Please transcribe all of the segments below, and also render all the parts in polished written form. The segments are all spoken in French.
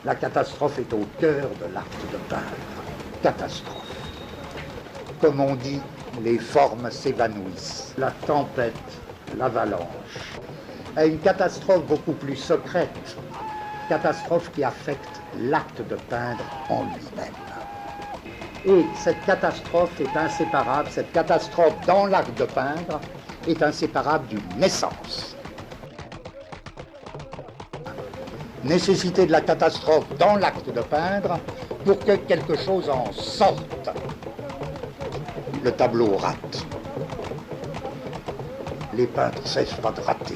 La catastrophe est au cœur de l'art de peindre. Catastrophe. Comme on dit, les formes s'évanouissent. La tempête, l'avalanche. Et une catastrophe beaucoup plus secrète. Catastrophe qui affecte l'acte de peindre en lui-même. Et cette catastrophe est inséparable, cette catastrophe dans l'acte de peindre est inséparable d'une naissance. Nécessité de la catastrophe dans l'acte de peindre pour que quelque chose en sorte. Le tableau rate. Les peintres ne cessent pas de rater.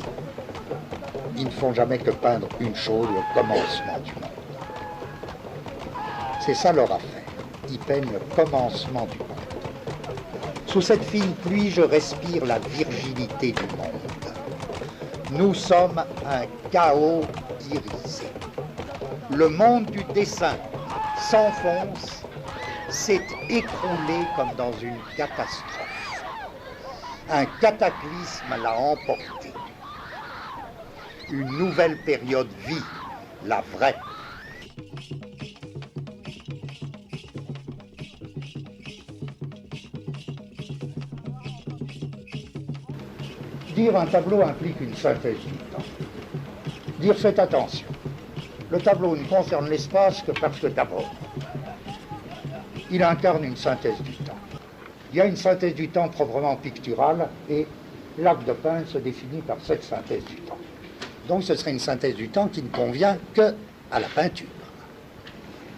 Ils ne font jamais que peindre une chose, le commencement du monde. C'est ça leur affaire. Ils peignent le commencement du monde. Sous cette fine pluie, je respire la virginité du monde. Nous sommes un chaos irisé. Le monde du dessin s'enfonce, s'est écroulé comme dans une catastrophe. Un cataclysme l'a emporté. Une nouvelle période vit, la vraie. Dire un tableau implique une synthèse du temps. Dire faites attention. Le tableau ne concerne l'espace que parce que d'abord, il incarne une synthèse du temps. Il y a une synthèse du temps proprement picturale et l'acte de peindre se définit par cette synthèse du temps. Donc ce serait une synthèse du temps qui ne convient que à la peinture.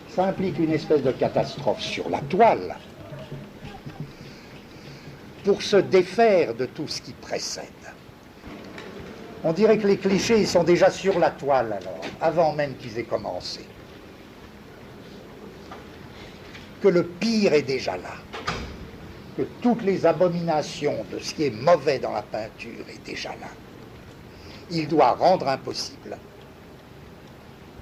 Ça implique une espèce de catastrophe sur la toile pour se défaire de tout ce qui précède. On dirait que les clichés ils sont déjà sur la toile alors, avant même qu'ils aient commencé. Que le pire est déjà là. Que toutes les abominations de ce qui est mauvais dans la peinture est déjà là. Il doit rendre impossible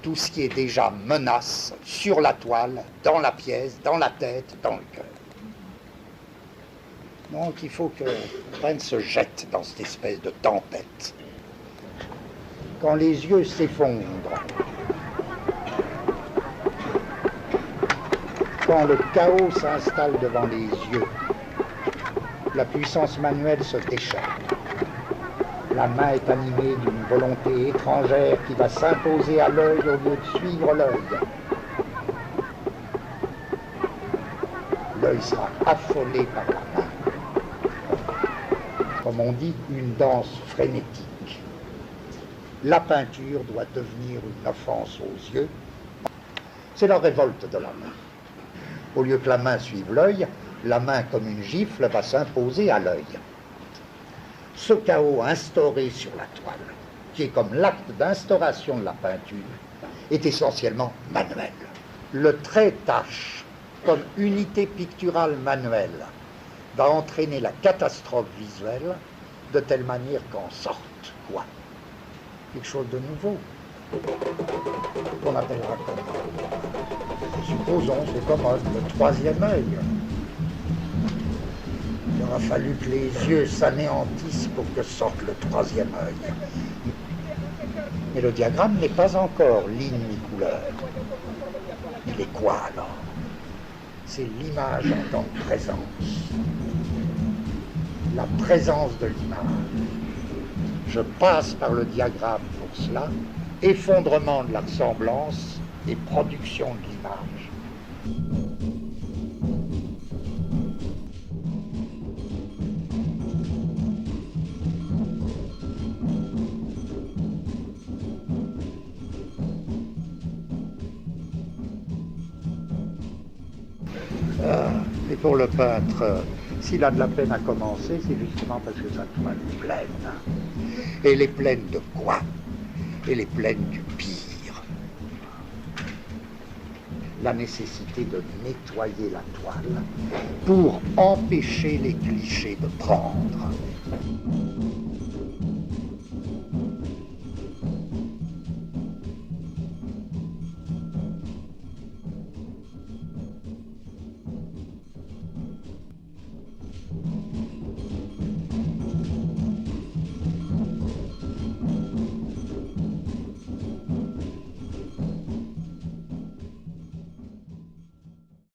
tout ce qui est déjà menace sur la toile, dans la pièce, dans la tête, dans le cœur. Donc il faut que le peintre se jette dans cette espèce de tempête. Quand les yeux s'effondrent, quand le chaos s'installe devant les yeux, la puissance manuelle se déchaîne. La main est animée d'une volonté étrangère qui va s'imposer à l'œil au lieu de suivre l'œil. L'œil sera affolé par la main. Comme on dit, une danse frénétique. La peinture doit devenir une offense aux yeux. C'est la révolte de la main. Au lieu que la main suive l'œil, la main comme une gifle va s'imposer à l'œil. Ce chaos instauré sur la toile, qui est comme l'acte d'instauration de la peinture, est essentiellement manuel. Le trait-tache, comme unité picturale manuelle, va entraîner la catastrophe visuelle de telle manière qu'en sorte quoi? Quelque chose de nouveau, qu'on appellera commode. Supposons, c'est commode, le troisième œil. Il aura fallu que les yeux s'anéantissent pour que sorte le troisième œil. Mais le diagramme n'est pas encore ligne ni couleur. Il est quoi alors? C'est l'image en tant que présence. La présence de l'image. Je passe par le diagramme pour cela, effondrement de la ressemblance et production de l'image. Et pour le peintre, s'il a de la peine à commencer, c'est justement parce que sa toile est pleine. Et elle est pleine de quoi? Elle est pleine du pire. La nécessité de nettoyer la toile pour empêcher les clichés de prendre.